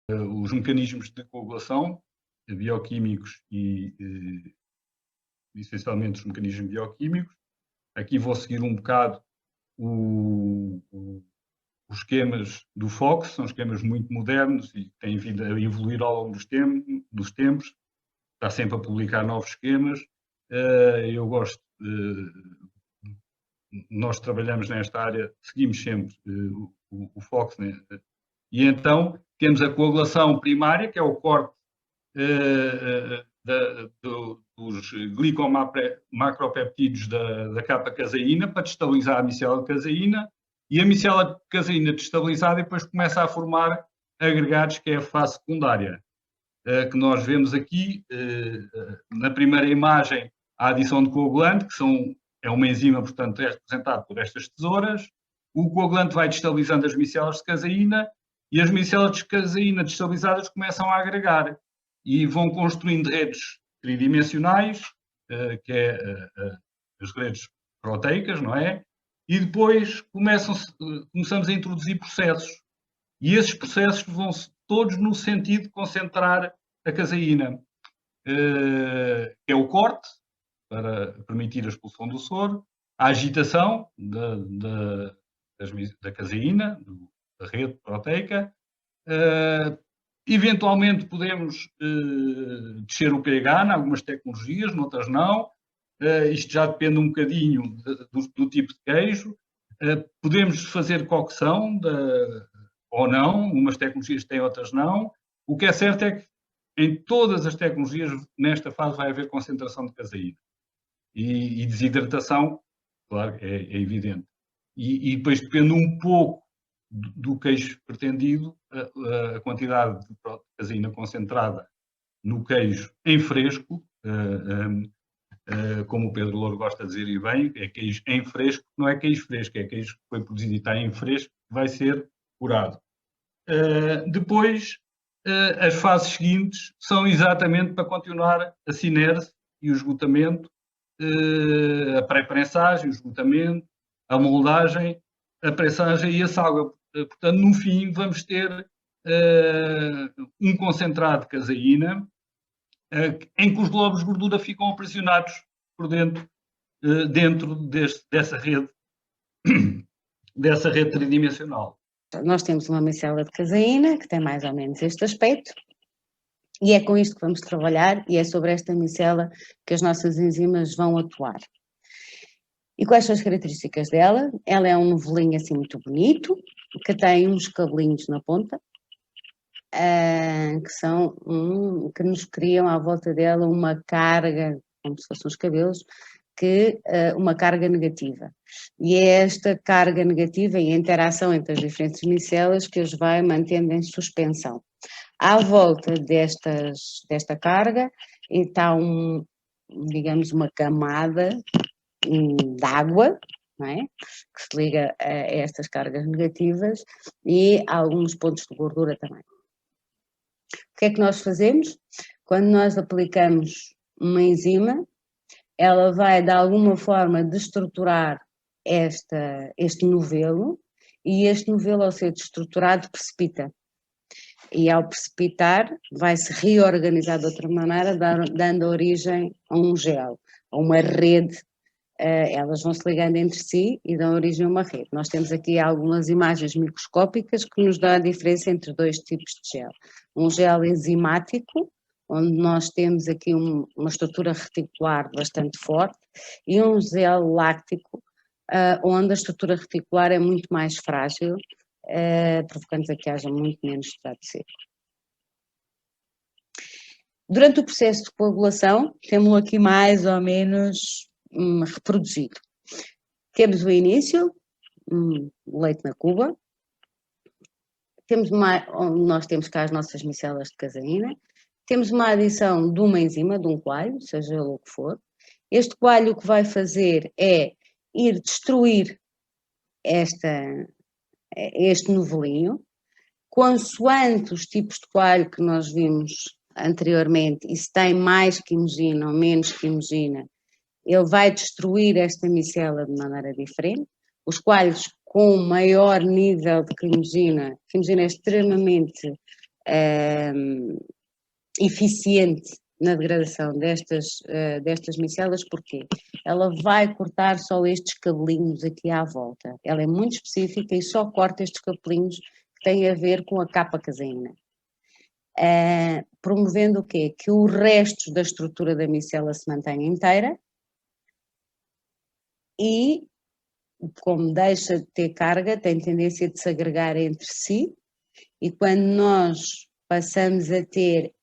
os mecanismos de coagulação bioquímicos e essencialmente os mecanismos bioquímicos. Aqui vou seguir um bocado os esquemas do Fox, são esquemas muito modernos e têm vindo a evoluir ao longo dos tempos. Está sempre a publicar novos esquemas. Eu gosto, nós trabalhamos nesta área, seguimos sempre o Fox, né? E então temos a coagulação primária, que é o corte dos glicomacropeptídeos da capa-caseína para destabilizar a micela de caseína, e a micela de caseína destabilizada depois começa a formar agregados, que é a fase secundária, que nós vemos aqui na primeira imagem a adição de coagulante, que é uma enzima, portanto, é representado por estas tesouras. O coagulante vai destabilizando as micelas de caseína e as micelas de caseína destabilizadas começam a agregar e vão construindo redes tridimensionais, que é as redes proteicas, não é? E depois começamos a introduzir processos. E esses processos vão todos no sentido de concentrar a caseína, que é o corte, para permitir a expulsão do soro, a agitação da caseína, da rede proteica. Eventualmente podemos descer o pH em algumas tecnologias, noutras não. Isto já depende um bocadinho do tipo de queijo. Podemos fazer cocção ou não, umas tecnologias têm, outras não. O que é certo é que em todas as tecnologias, nesta fase, vai haver concentração de caseína. E desidratação, claro, é evidente. E depois depende um pouco do queijo pretendido, a quantidade de caseína concentrada no queijo em fresco, como o Pedro Louro gosta de dizer e bem, é queijo em fresco, não é queijo fresco, é queijo que foi produzido e está em fresco, que vai ser curado. Depois, as fases seguintes são exatamente para continuar a cinerse e o esgotamento, a pré-prensagem, o esgotamento, a moldagem, a prensagem e a salga. Portanto, no fim, vamos ter um concentrado de caseína em que os glóbulos de gordura ficam aprisionados por dentro dessa rede tridimensional. Nós temos uma micela de caseína que tem mais ou menos este aspecto, e é com isto que vamos trabalhar, e é sobre esta micela que as nossas enzimas vão atuar. E quais são as características dela? Ela é um novelinho assim muito bonito, que tem uns cabelinhos na ponta, que nos criam à volta dela uma carga, como se fossem os cabelos, uma carga negativa. E é esta carga negativa e a interação entre as diferentes micelas que as vai mantendo em suspensão. À volta desta carga está digamos, uma camada de água, não é? Que se liga a estas cargas negativas, e alguns pontos de gordura também. O que é que nós fazemos? Quando nós aplicamos uma enzima, ela vai de alguma forma destruturar este novelo, e este novelo, ao ser destruturado, precipita. E ao precipitar, vai-se reorganizar de outra maneira, dando origem a um gel, a uma rede. Elas vão se ligando entre si e dão origem a uma rede. Nós temos aqui algumas imagens microscópicas que nos dão a diferença entre dois tipos de gel. Um gel enzimático, onde nós temos aqui uma estrutura reticular bastante forte, e um gel láctico, onde a estrutura reticular é muito mais frágil, provocando que haja muito menos extrato seco. Durante o processo de coagulação, temos aqui mais ou menos reproduzido. Temos o início, leite na cuba, onde nós temos cá as nossas micelas de caseína, temos uma adição de uma enzima, de um coalho, seja ele o que for. Este coalho o que vai fazer é ir destruir este novelinho, consoante os tipos de coalho que nós vimos anteriormente, e se tem mais quimosina ou menos quimosina, ele vai destruir esta micela de maneira diferente. Os coalhos com maior nível de quimosina é extremamente eficiente na degradação destas micelas, porque ela vai cortar só estes cabelinhos aqui à volta. Ela é muito específica e só corta estes cabelinhos que têm a ver com a capa-caseína. Promovendo o quê? Que o resto da estrutura da micela se mantenha inteira e, como deixa de ter carga, tem tendência de se agregar entre si, e quando nós passamos a ter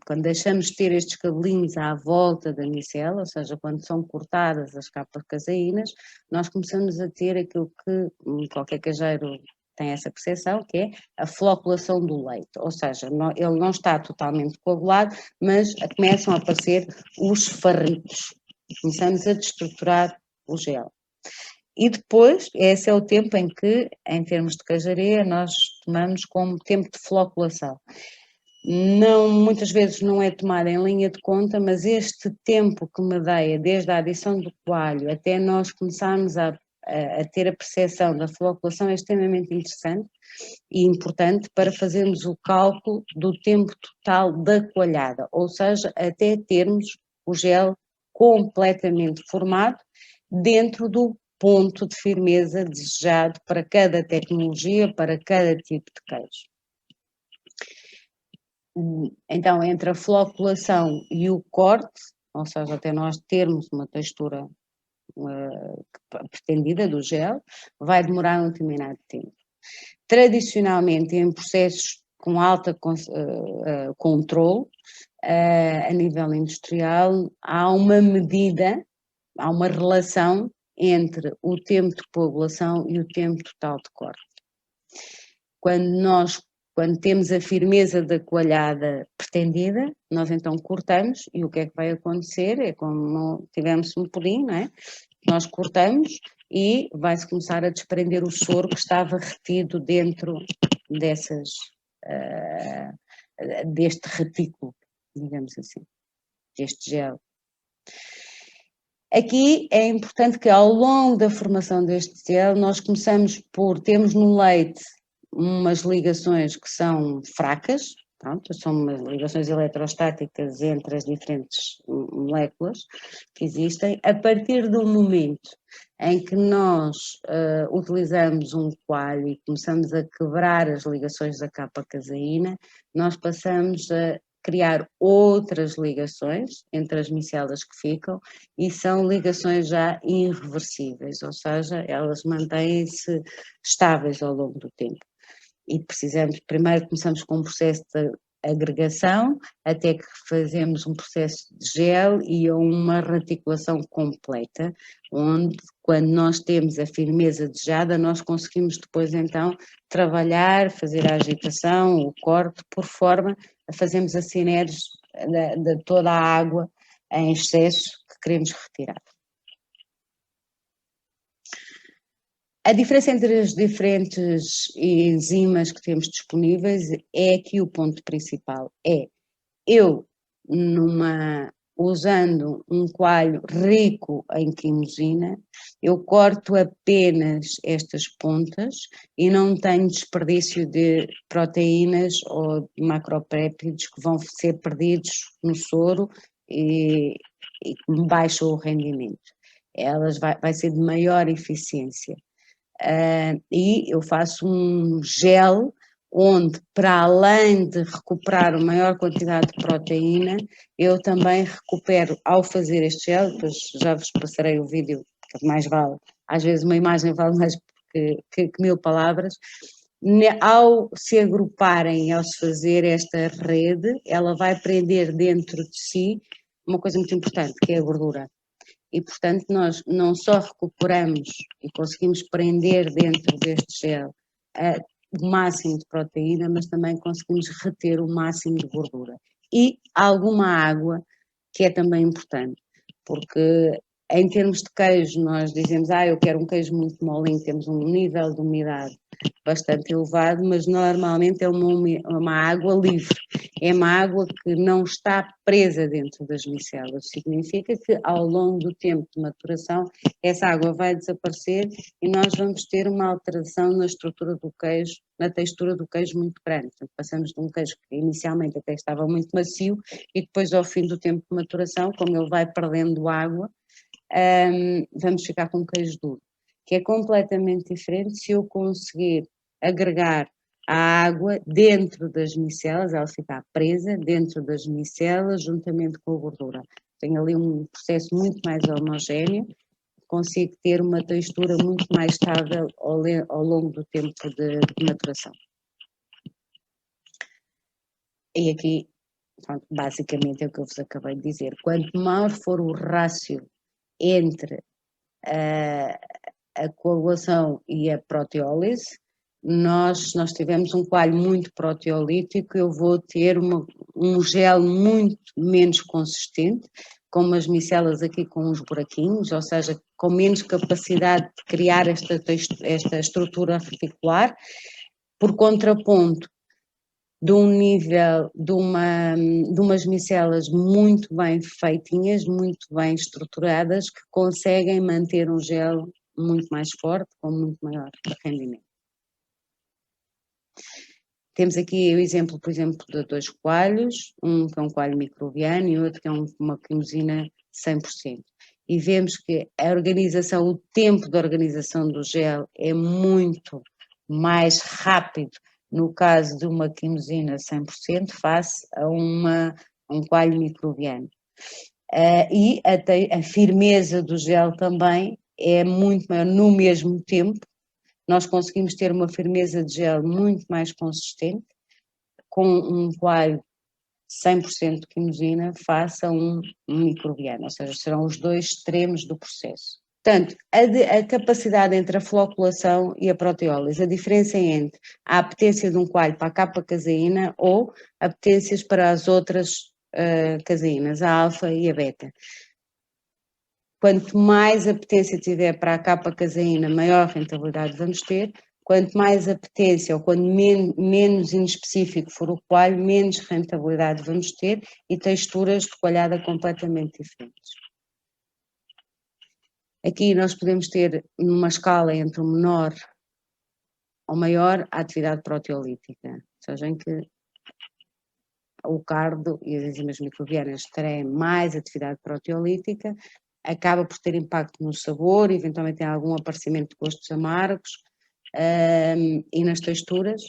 quando deixamos de ter estes cabelinhos à volta da micela, ou seja, quando são cortadas as capas caseínas, nós começamos a ter aquilo que qualquer caseiro tem essa percepção, que é a floculação do leite, ou seja, ele não está totalmente coagulado, mas começam a aparecer os farritos, começamos a destruturar o gel. E depois, esse é o tempo em que, em termos de queijaria, nós tomamos como tempo de floculação. Muitas vezes não é tomado em linha de conta, mas este tempo que medeia desde a adição do coalho até nós começarmos a ter a percepção da floculação é extremamente interessante e importante para fazermos o cálculo do tempo total da coalhada, ou seja, até termos o gel completamente formado dentro do ponto de firmeza desejado para cada tecnologia, para cada tipo de queijo. Então, entre a floculação e o corte, ou seja, até nós termos uma textura pretendida do gel, vai demorar um determinado tempo. Tradicionalmente, em processos com alta controle, a nível industrial, há uma medida, há uma relação entre o tempo de coagulação e o tempo total de corte. Quando temos a firmeza da coalhada pretendida, nós então cortamos e o que é que vai acontecer? É como tivemos um pudim, não é? Nós cortamos e vai-se começar a desprender o soro que estava retido dentro deste retículo, digamos assim, deste gel. Aqui é importante que ao longo da formação deste gel nós temos no leite umas ligações que são fracas, pronto, são umas ligações eletrostáticas entre as diferentes moléculas que existem. A partir do momento em que nós utilizamos um coalho e começamos a quebrar as ligações da capa caseína, nós passamos a criar outras ligações entre as micelas que ficam e são ligações já irreversíveis, ou seja, elas mantêm-se estáveis ao longo do tempo. E primeiro começamos com um processo de agregação, até que fazemos um processo de gel e uma reticulação completa, onde quando nós temos a firmeza desejada, nós conseguimos depois então trabalhar, fazer a agitação, o corte, por forma a fazermos a sinérese de toda a água em excesso que queremos retirar. A diferença entre as diferentes enzimas que temos disponíveis é aqui o ponto principal, usando um coalho rico em quimosina, eu corto apenas estas pontas e não tenho desperdício de proteínas ou de macropéptidos que vão ser perdidos no soro e que baixam o rendimento. Vai ser de maior eficiência. E eu faço um gel onde, para além de recuperar uma maior quantidade de proteína, eu também recupero, ao fazer este gel, depois já vos passarei o vídeo, que mais vale, às vezes uma imagem vale mais que 1000 palavras, ao se agruparem, ao se fazer esta rede, ela vai prender dentro de si uma coisa muito importante, que é a gordura. E, portanto, nós não só recuperamos e conseguimos prender dentro deste gel o máximo de proteína, mas também conseguimos reter o máximo de gordura. E alguma água, que é também importante, porque Em termos de queijo, nós dizemos, eu quero um queijo muito molinho, temos um nível de umidade bastante elevado, mas normalmente é uma água livre, é uma água que não está presa dentro das micelas, significa que ao longo do tempo de maturação essa água vai desaparecer e nós vamos ter uma alteração na estrutura do queijo, na textura do queijo muito grande. Portanto, passamos de um queijo que inicialmente até estava muito macio e depois ao fim do tempo de maturação, como ele vai perdendo água, vamos ficar com um queijo duro, que é completamente diferente se eu conseguir agregar a água dentro das micelas, ela ficar presa dentro das micelas juntamente com a gordura. Tenho ali um processo muito mais homogéneo, consigo ter uma textura muito mais estável ao longo do tempo de maturação. E aqui, pronto, basicamente é o que eu vos acabei de dizer. Quanto maior for o rácio entre a coagulação e a proteólise, nós tivemos um coalho muito proteolítico, eu vou ter um gel muito menos consistente, com umas micelas aqui com uns buraquinhos, ou seja, com menos capacidade de criar esta estrutura reticular, por contraponto de um nível, de umas micelas muito bem feitinhas, muito bem estruturadas, que conseguem manter um gel muito mais forte, com muito maior rendimento. Temos aqui o exemplo, por exemplo, de dois coalhos, um que é um coalho microbiano e outro que é uma quimosina 100%. E vemos que o tempo de organização do gel é muito mais rápido no caso de uma quimosina 100% face a um coalho microbiano. E a firmeza do gel também é muito maior no mesmo tempo. Nós conseguimos ter uma firmeza de gel muito mais consistente com um coalho 100% de quimosina face a um microbiano, ou seja, serão os dois extremos do processo. Portanto, a capacidade entre a floculação e a proteólise, a diferença entre a apetência de um coalho para a capa-caseína ou apetências para as outras caseínas, a alfa e a beta. Quanto mais apetência tiver para a capa-caseína, maior rentabilidade vamos ter. Quanto mais apetência ou quando menos inespecífico for o coalho, menos rentabilidade vamos ter e texturas de coalhada completamente diferentes. Aqui nós podemos ter numa escala entre o menor ou maior a atividade proteolítica, ou seja, em que o cardo e as enzimas microbianas têm mais atividade proteolítica, acaba por ter impacto no sabor, eventualmente tem algum aparecimento de gostos amargos e nas texturas,